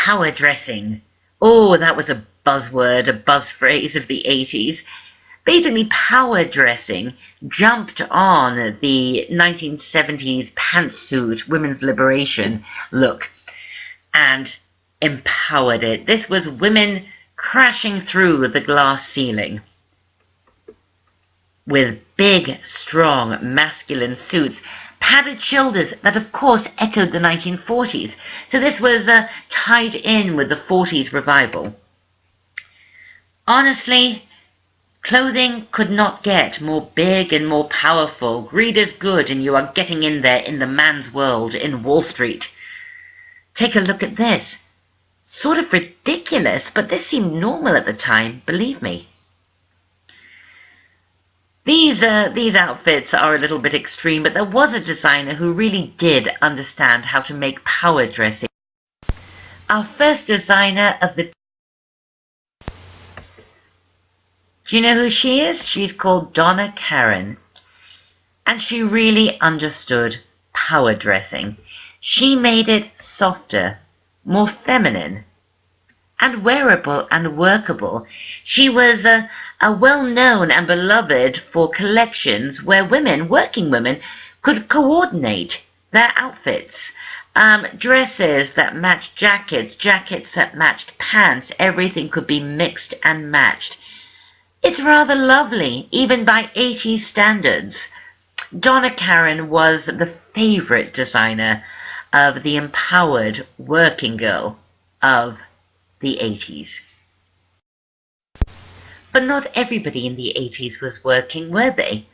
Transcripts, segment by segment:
power dressing. Oh, that was a buzzword, a buzz phrase of the 80s. Basically, power dressing jumped on the 1970s pantsuit, women's liberation look, and empowered it. This was women crashing through the glass ceiling with big, strong, masculine suits, padded shoulders that of course echoed the 1940s. So this was tied in with the 40s revival. Honestly, clothing could not get more big and more powerful. Greed is good, and you are getting in there in the man's world in Wall Street. Take a look at this. Sort of ridiculous, but this seemed normal at the time, believe me. These outfits are a little bit extreme, but there was a designer who really did understand how to make power dressing. Our first designer of the... Do you know who she is? She's called Donna Karan. And she really understood power dressing. She made it softer, more feminine, and wearable and workable. She was a well-known and beloved for collections where women, working women, could coordinate their outfits. Dresses that matched jackets, jackets that matched pants, everything could be mixed and matched. It's rather lovely, even by 80s standards. Donna Karan was the favorite designer of the empowered working girl of the 80s. But not everybody in the 80s was working, were they?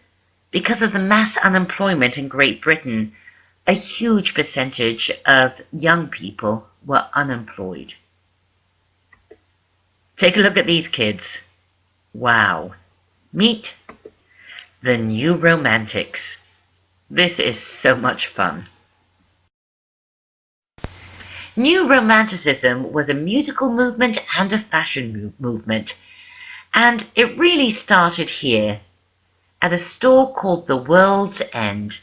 Because of the mass unemployment in Great Britain, a huge percentage of young people were unemployed. Take a look at these kids. Wow. Meet the New Romantics. This is so much fun. New Romanticism was a musical movement and a fashion movement, and it really started here at a store called the World's End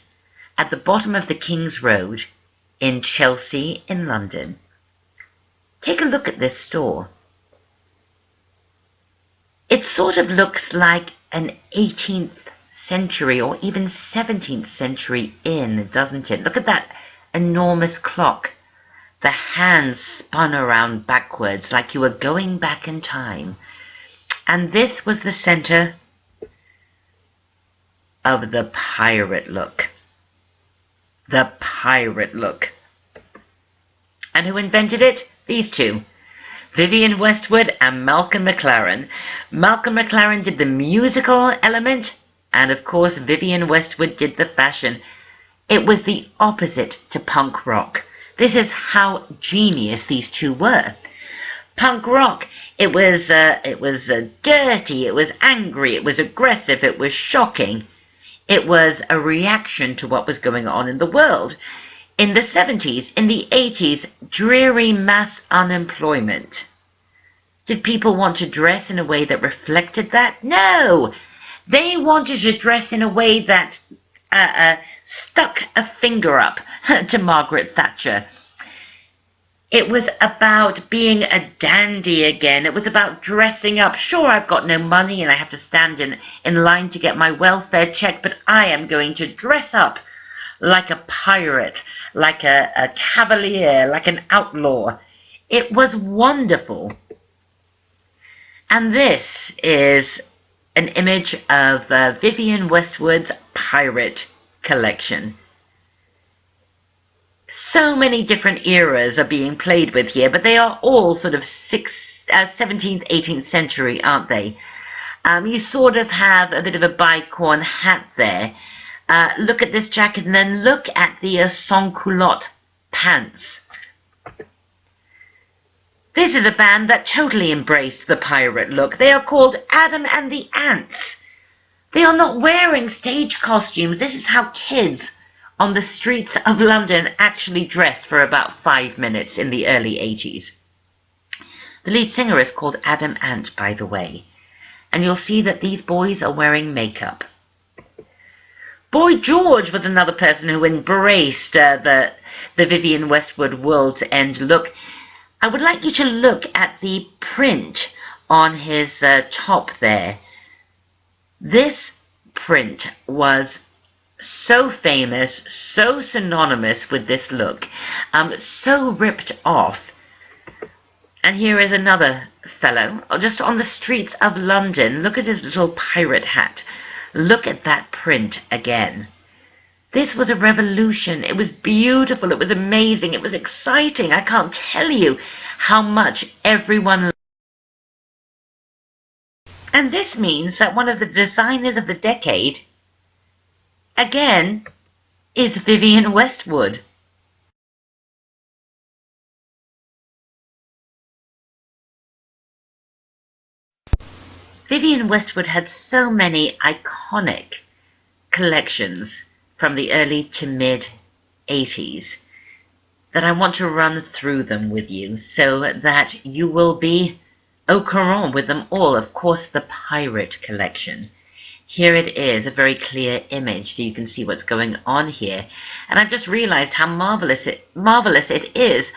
at the bottom of the King's Road in Chelsea in London. Take a look at this store. It sort of looks like an 18th century or even 17th century inn, doesn't it? Look at that enormous clock. The hands spun around backwards like you were going back in time. And this was the center of the pirate look. The pirate look. And who invented it? These two. Vivienne Westwood and Malcolm McLaren. Malcolm McLaren did the musical element, and of course Vivienne Westwood did the fashion. It was the opposite to punk rock. This is how genius these two were. Punk rock, it was dirty, it was angry, it was aggressive, it was shocking. It was a reaction to what was going on in the world. In the 70s, in the 80s, dreary mass unemployment. Did people want to dress in a way that reflected that? No! They wanted to dress in a way that stuck a finger up to Margaret Thatcher. It was about being a dandy again. It was about dressing up. Sure, I've got no money and I have to stand in line to get my welfare check, but I am going to dress up like a pirate, like a cavalier, like an outlaw. It was wonderful. And this is an image of Vivienne Westwood's pirate collection. So many different eras are being played with here, but they are all sort of 17th, 18th century, aren't they? You sort of have a bit of a bicorn hat there. Look at this jacket, and then look at the sans-culotte pants. This is a band that totally embraced the pirate look. They are called Adam and the Ants. They are not wearing stage costumes. This is how kids on the streets of London actually dressed for about 5 minutes in the early 80s. The lead singer is called Adam Ant, by the way. And you'll see that these boys are wearing makeup. Boy George was another person who embraced the Vivienne Westwood World's End look. I would like you to look at the print on his top there. This print was so famous, so synonymous with this look, so ripped off. And here is another fellow, just on the streets of London. Look at his little pirate hat. Look at that print again. This was a revolution. It was beautiful. It was amazing. It was exciting. I can't tell you how much everyone. And this means that one of the designers of the decade, again, is Vivienne Westwood. Vivienne Westwood had so many iconic collections from the early to mid-80s that I want to run through them with you so that you will be au courant with them all. Of course, the pirate collection. Here it is, a very clear image so you can see what's going on here. And I've just realized how marvelous it is.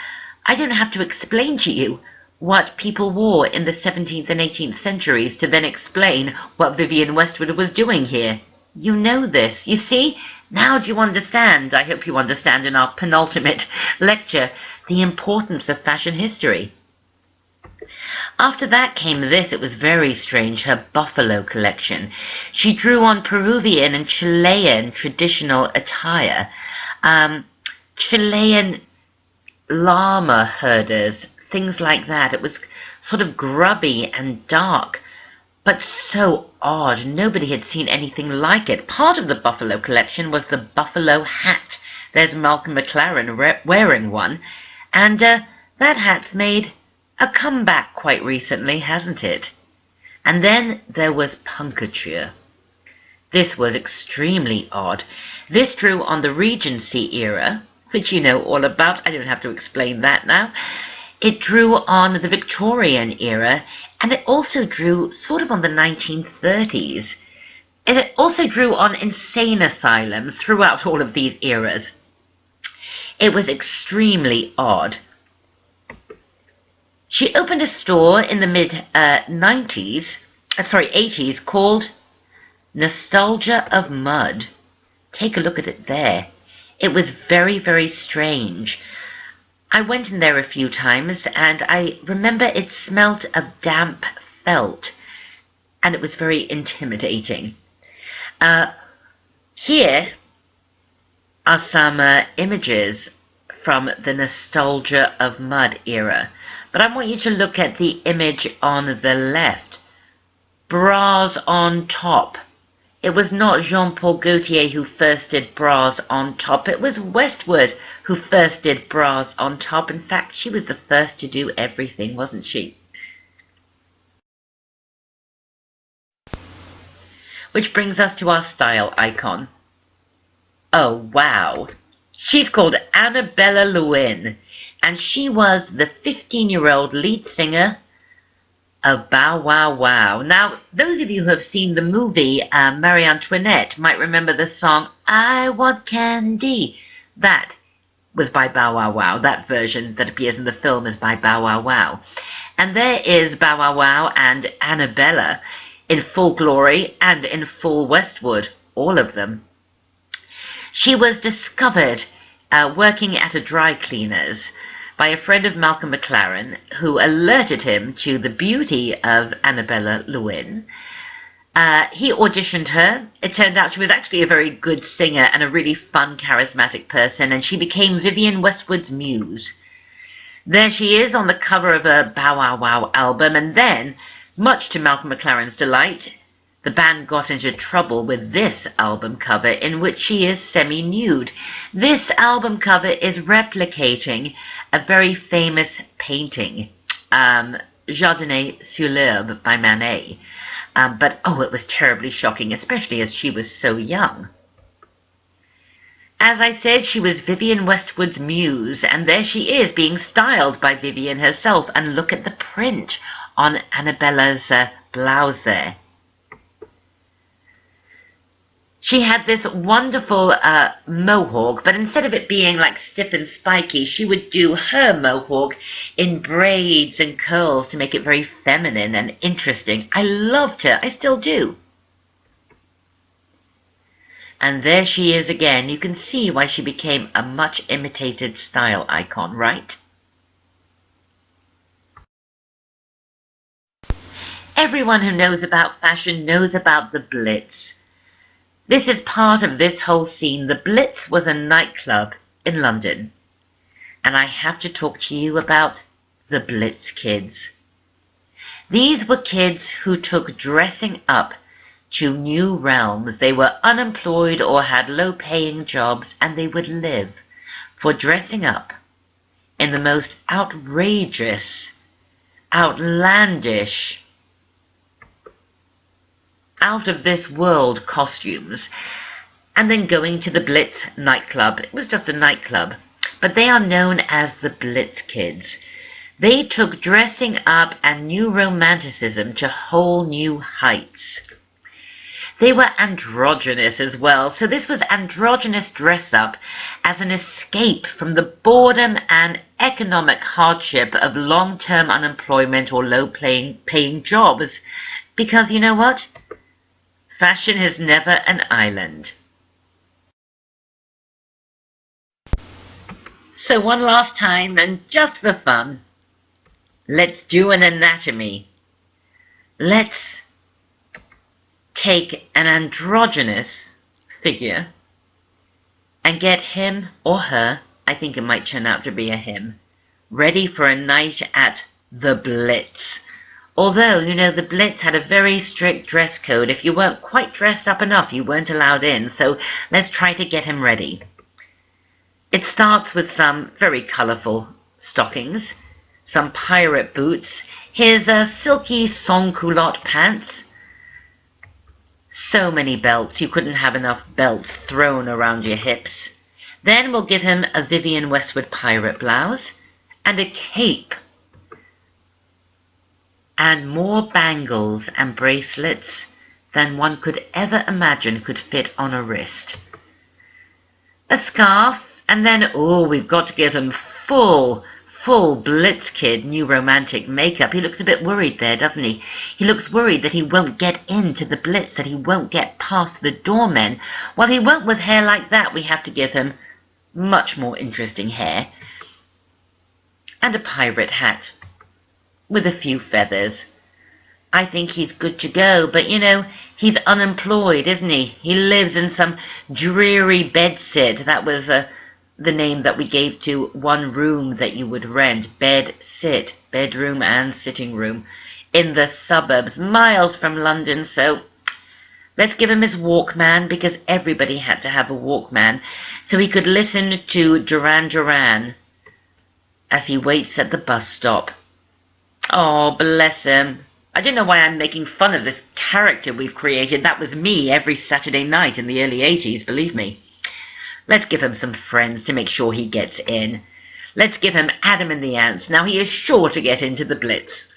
I don't have to explain to you what people wore in the 17th and 18th centuries to then explain what Vivienne Westwood was doing here. You know this. You see? Now do you understand? I hope you understand in our penultimate lecture the importance of fashion history. After that came this. It was very strange, her buffalo collection. She drew on Peruvian and Chilean traditional attire. Chilean llama herders, things like that. It was sort of grubby and dark, but so odd. Nobody had seen anything like it. Part of the buffalo collection was the buffalo hat. There's Malcolm McLaren wearing one, and that hat's made a comeback quite recently, hasn't it? And then there was punkature. This was extremely odd. This drew on the Regency era, which you know all about. I don't have to explain that now. It drew on the Victorian era, and it also drew sort of on the 1930s. It also drew on insane asylums throughout all of these eras. It was extremely odd. She opened a store in the mid-80s called Nostalgia of Mud. Take a look at it there. It was very, very strange. I went in there a few times, and I remember it smelt of damp felt, and it was very intimidating. Here are some images from the Nostalgia of Mud era. But I want you to look at the image on the left. Bras on top. It was not Jean-Paul Gaultier who first did bras on top. It was Westwood who first did bras on top. In fact, she was the first to do everything, wasn't she? Which brings us to our style icon. Oh, wow. She's called Annabella Lewin, and she was the 15-year-old lead singer of Bow Wow Wow. Now, those of you who have seen the movie Marie Antoinette might remember the song, I Want Candy. That was by Bow Wow Wow. That version that appears in the film is by Bow Wow Wow. And there is Bow Wow Wow and Annabella in full glory and in full Westwood, all of them. She was discovered working at a dry cleaner's by a friend of Malcolm McLaren, who alerted him to the beauty of Annabella Lewin. He auditioned her. It turned out she was actually a very good singer and a really fun, charismatic person, and she became Vivienne Westwood's muse. There she is on the cover of a Bow Wow Wow album, and then, much to Malcolm McLaren's delight, the band got into trouble with this album cover in which she is semi-nude. This album cover is replicating a very famous painting, Jardin sur l'herbe by Manet. But oh, it was terribly shocking, especially as she was so young. As I said, she was Vivienne Westwood's muse, and there she is being styled by Vivienne herself. And look at the print on Annabella's blouse there. She had this wonderful mohawk, but instead of it being like stiff and spiky, she would do her mohawk in braids and curls to make it very feminine and interesting. I loved her. I still do. And there she is again. You can see why she became a much imitated style icon, right? Everyone who knows about fashion knows about the Blitz. This is part of this whole scene. The Blitz was a nightclub in London. And I have to talk to you about the Blitz kids. These were kids who took dressing up to new realms. They were unemployed or had low-paying jobs, and they would live for dressing up in the most outrageous, outlandish, out-of-this-world costumes, and then going to the Blitz nightclub. It was just a nightclub, but they are known as the Blitz kids. They took dressing up and new romanticism to whole new heights. They were androgynous as well, so this was androgynous dress-up as an escape from the boredom and economic hardship of long-term unemployment or low-paying jobs. Because you know what? Fashion is never an island. So one last time, and just for fun, let's do an anatomy. Let's take an androgynous figure and get him or her, I think it might turn out to be a him, ready for a night at the Blitz. Although, you know, the Blitz had a very strict dress code. If you weren't quite dressed up enough, you weren't allowed in. So let's try to get him ready. It starts with some very colourful stockings, some pirate boots, his silky sans-culotte pants, so many belts, you couldn't have enough belts thrown around your hips. Then we'll give him a Vivienne Westwood pirate blouse and a cape and more bangles and bracelets than one could ever imagine could fit on a wrist. A scarf, and then, oh, we've got to give him full Blitz kid new romantic makeup. He looks a bit worried there, doesn't he? He looks worried that he won't get into the Blitz, that he won't get past the doormen. Well, he won't with hair like that. We have to give him much more interesting hair. And a pirate hat with a few feathers. I think he's good to go, but you know, he's unemployed, isn't he? He lives in some dreary bedsit. That was the name that we gave to one room that you would rent. Bed-sit, bedroom and sitting room, in the suburbs, miles from London. So let's give him his Walkman, because everybody had to have a Walkman, so he could listen to Duran Duran as he waits at the bus stop. Oh, bless him. I don't know why I'm making fun of this character we've created. That was me every Saturday night in the early 80s, believe me. Let's give him some friends to make sure he gets in. Let's give him Adam and the Ants. Now he is sure to get into the Blitz.